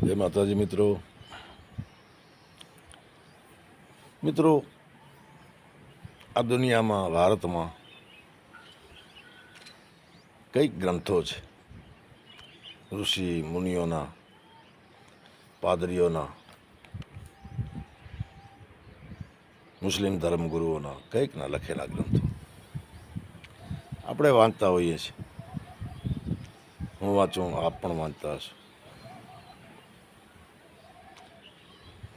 જય માતાજી મિત્રો આ દુનિયામાં ભારતમાં કઈક ગ્રંથો છે ઋષિ મુનિઓના પાદરીઓના મુસ્લિમ ધર્મગુરુઓના કંઈકના લખેલા ગ્રંથો આપણે વાંચતા હોઈએ છીએ. હું વાંચું, આપ પણ વાંચતા હશો.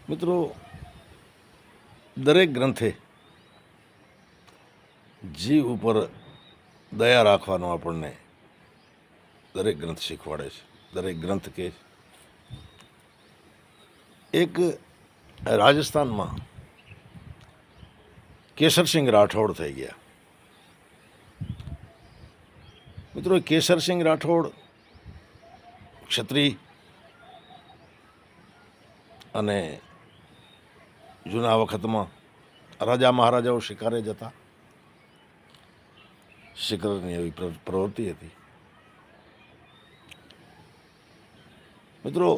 મિત્રો, દરેક ગ્રંથે જીવ ઉપર દયા રાખવાનો આપણને દરેક ગ્રંથ શીખવાડે છે. દરેક ગ્રંથ કે એક રાજસ્થાનમાં કેસરસિંહ રાઠોડ થઈ ગયા. મિત્રો, કેસરસિંહ રાઠોડ ક્ષત્રિય અને જૂના વખતમાં રાજા મહારાજાઓ શિકારે જતા. શિકારની એવી પ્રવૃત્તિ હતી. મિત્રો,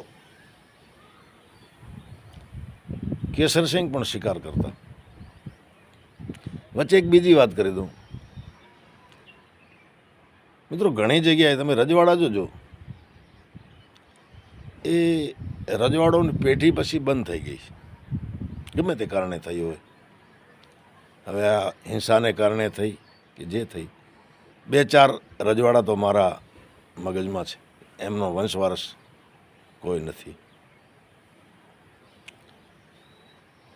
કેસરસિંહ પણ શિકાર કરતા. વચ્ચે એક બીજી વાત કરી દઉં. મિત્રો, ઘણી જગ્યાએ તમે રજવાડા જોજો, એ રજવાડોની પેઢી પછી બંધ થઈ ગઈ છે. ગમે તે કારણે થઈ હોય. હવે આ હિંસાને કારણે થઈ કે જે થઈ, 2-4 રજવાડા તો મારા મગજમાં છે. એમનો વંશવારસ કોઈ નથી.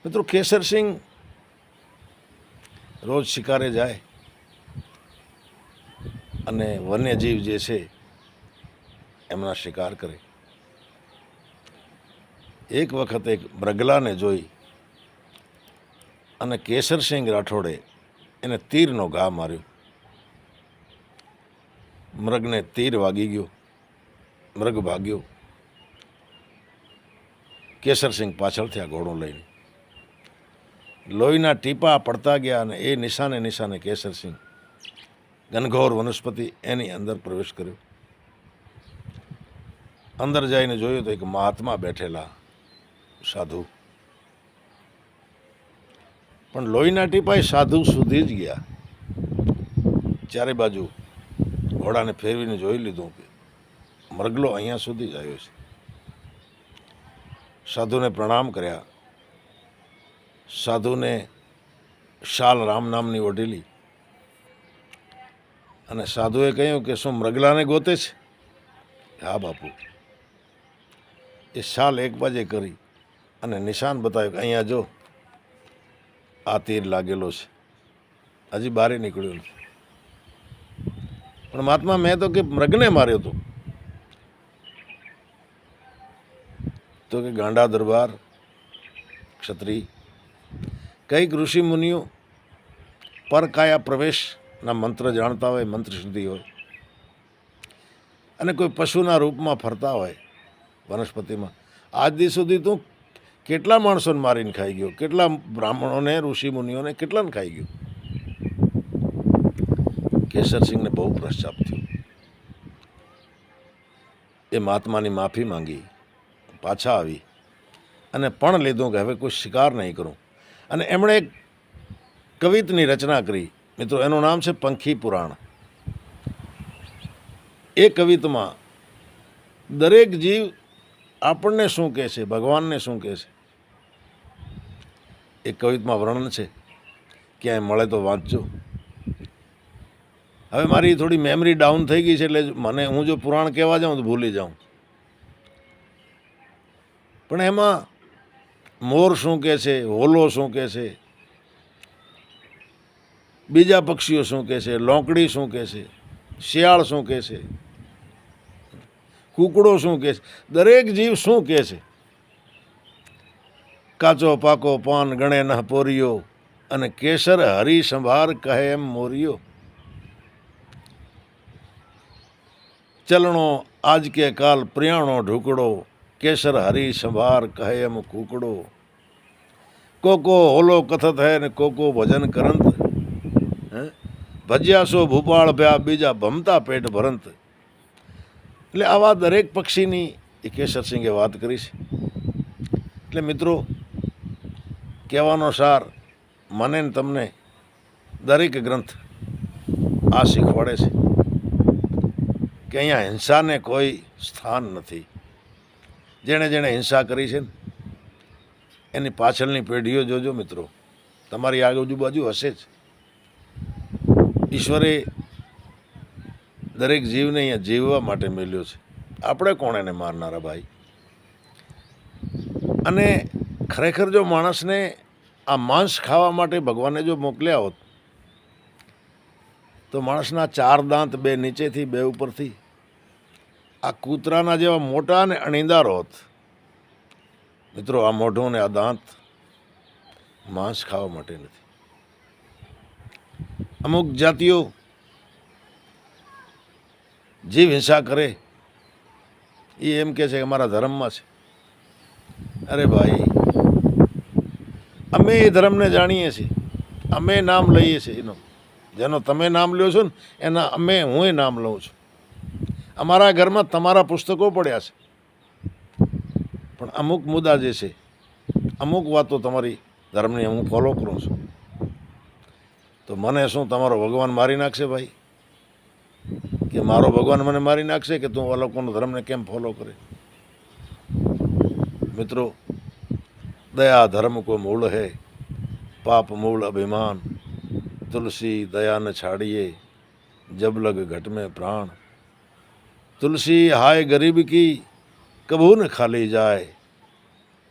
મિત્રો, કેસરસિંહ રોજ શિકારે જાય અને વન્યજીવ જે છે એમના શિકાર કરે. એક વખત એક મૃગલાને જોઈ અને કેસરસિંહ રાઠોડે એને તીરનો ઘા માર્યો. મૃગને તીર વાગી ગયો, મૃગ ભાગ્યો. કેસરસિંહ પાછળ થયા ઘોડો લઈને. લોહીના ટીપા પડતા ગયા અને એ નિશાને કેસરસિંહ ઘનઘોર વનસ્પતિ એની અંદર પ્રવેશ કર્યો. અંદર જઈને જોયું તો એક મહાત્મા બેઠેલા, સાધુ. પણ લોહીના ટીપા એ સાધુ સુધી જ ગયા. ચારે બાજુ ઘોડાને ફેરવીને જોઈ લીધું કે મરગલો અહીંયા સુધી જ આવ્યો છે. સાધુને પ્રણામ કર્યા. સાધુને શાલ રામ નામની ઓઢેલી અને સાધુએ કહ્યું કે શું મૃગલાને ગોતે છે? હા બાપુ. એ શાલ એક બાજે કરી અને નિશાન બતાવ્યું કે અહીંયા જો, આ તીર લાગેલો છે, હજી બારે નીકળ્યો નથી. પણ મહાત્મા, મેં તો કે મૃગને માર્યો હતો. તો કે ગાંડા દરબાર, ક્ષત્રિય, કઈક ઋષિ મુનિઓ પરકાયા પ્રવેશના મંત્ર જાણતા હોય, મંત્ર શુદ્ધિ હોય, અને કોઈ પશુના રૂપમાં ફરતા હોય વનસ્પતિમાં. આજ દિવસ સુધી તું કેટલા માણસોને મારીને ખાઈ ગયો, કેટલા બ્રાહ્મણોને, ઋષિ મુનિઓને કેટલાને ખાઈ ગયો. કેસરસિંહને બહુ પશ્ચાતાપ થયો. એ મહાત્માની માફી માંગી, પાછા આવી અને પણ લીધું કે હવે કોઈ શિકાર નહીં કરું. અને એમણે એક કવિતની રચના કરી. મિત્રો, એનું નામ છે પંખી પુરાણ. એ કવિતમાં દરેક જીવ આપણને શું કહે છે, ભગવાનને શું કહે છે, એ કવિતમાં વર્ણન છે. ક્યાંય મળે તો વાંચજો. હવે મારી થોડી મેમરી ડાઉન થઈ ગઈ છે, એટલે હું જો પુરાણ કહેવા જાઉં તો ભૂલી જાઉં. પણ એમાં મોર શું કહે છે, હોલો શું કહે છે, બીજા પક્ષીઓ શું કહે છે, લોંકડી શું કહે છે, શિયાળ શું કહે છે, કૂકડો શું કહે છે, દરેક જીવ શું કહે છે. કાચો પાકો પાન ગણે નહ પોરિયો, અને કેસર હરી સંભાર કહે એમ મોરિયો. ચલણો આજ કે કાલ પ્રિયાણો ઢુકડો, કેસર હરી સંભાર કહે એમ કૂકડો. કોકો હોલો કથત હે ને કોકો ભજન કરંત, ભજ્યા સો ભૂપાળ ભયા બીજા ભમતા પેટ ભરંત. એટલે આવા દરેક પક્ષીની એ કેસરસિંહે વાત કરી છે. એટલે મિત્રો, કહેવાનો સાર મને ને તમને દરેક ગ્રંથ આ શીખવાડે છે કે અહીંયા હિંસાને કોઈ સ્થાન નથી. જેણે જેણે હિંસા કરી છે ને એની પાછળની પેઢીઓ જોજો મિત્રો, તમારી આજુબાજુ હશે જ. ઈશ્વરે દરેક જીવને અહીંયા જીવવા માટે મેલ્યો છે. આપણે કોણ એને મારનારા ભાઈ? અને ખરેખર જો માણસને આ માંસ ખાવા માટે ભગવાને જો મોકલ્યા હોત તો માણસના 4 દાંત, 2 નીચેથી 2 ઉપરથી આ કૂતરાના જેવા મોટા અને અણીદાર હોત. મિત્રો, આ મોઢું ને આ દાંત માંસ ખાવા માટે નથી. અમુક જાતિઓ જીવ હિંસા કરે એ એમ કહે છે કે અમારા ધર્મમાં છે. અરે ભાઈ, અમે એ ધર્મને જાણીએ છીએ, અમે નામ લઈએ છીએ એનો. જેનો તમે નામ લ્યો છો ને એના હું નામ લઉં છું. અમારા ઘરમાં તમારા પુસ્તકો પડ્યા છે, પણ અમુક મુદ્દા જે છે, અમુક વાતો તમારી ધર્મની હું ફોલો કરું છું. તો મને શું તમારો ભગવાન મારી નાખશે ભાઈ? કે મારો ભગવાન મને મારી નાખશે કે તું આ લોકોનો ધર્મને કેમ ફોલો કરે? મિત્રો, दया धर्म को मूल है, पाप मूल अभिमान, तुलसी दया न छाड़िए, जब लग घट में प्राण, तुलसी हाय गरीब की कबू न खाली जाए,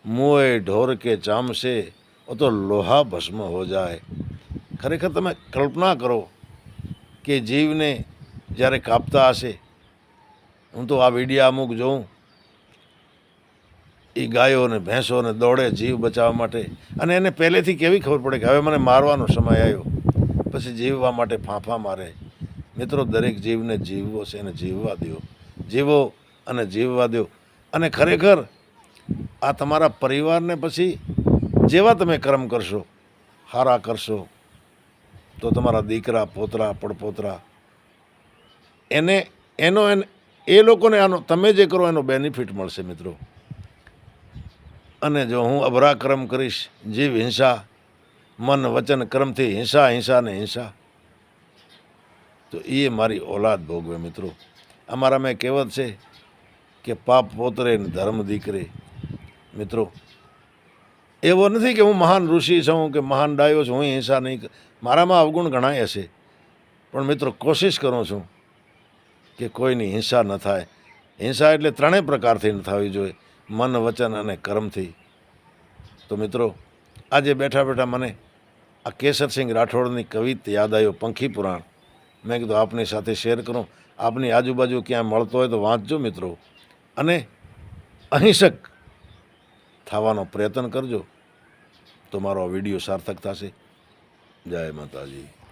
मुए ढोर के चाम से वो तो लोहा भस्म हो जाए. खरेखर તમે કલ્પના કરો કે જીવને જ્યારે કાપતા હશે, હું તો આ વિડીયો અમુક જોઉં, એ ગાયો ને ભેંસો ને દોડે જીવ બચાવવા માટે, અને એને પહેલેથી કેવી ખબર પડે કે હવે મને મારવાનો સમય આવ્યો, પછી જીવવા માટે ફાંફા મારે. મિત્રો, દરેક જીવને જીવવો છે, એને જીવવા દો, જીવો અને જીવવા દો. અને ખરેખર આ તમારા પરિવારને પછી જેવા તમે કર્મ કરશો, હારા કરશો, તો તમારા દીકરા, પોતરા, પડપોતરા એ લોકોને આનો તમે જે કરો એનો બેનિફિટ મળશે મિત્રો. અને જો હું અભરા કર્મ કરીશ, જીવ હિંસા, મન વચન કર્મથી હિંસા હિંસા ને હિંસા, તો એ મારી ઓલાદ ભોગવે મિત્રો. અમારામાં કહેવત છે કે પાપ પોતરે ને ધર્મ દીકરે. મિત્રો, એવો નથી કે હું મહાન ઋષિ છું કે મહાન ડાયો છું, હું હિંસા નહીં, મારામાં અવગુણ ઘણાય હશે, પણ મિત્રો કોશિશ કરું છું કે કોઈની હિંસા ન થાય. હિંસા એટલે 3 પ્રકારથી ન થવી જોઈએ, મન વચન અને કર્મથી. તો મિત્રો, આજે બેઠા બેઠા મને આ કેસરસિંહ રાઠોડની કવિતા યાદ આવ્યો, પંખી પુરાણ. મેં કીધું આપની સાથે શેર કરું. આપની આજુબાજુ ક્યાં મળતો હોય તો વાંચજો મિત્રો, અને અહિંસક થવાનો પ્રયત્ન કરજો, તો મારો આ વિડીયો સાર્થક થશે. જય માતાજી.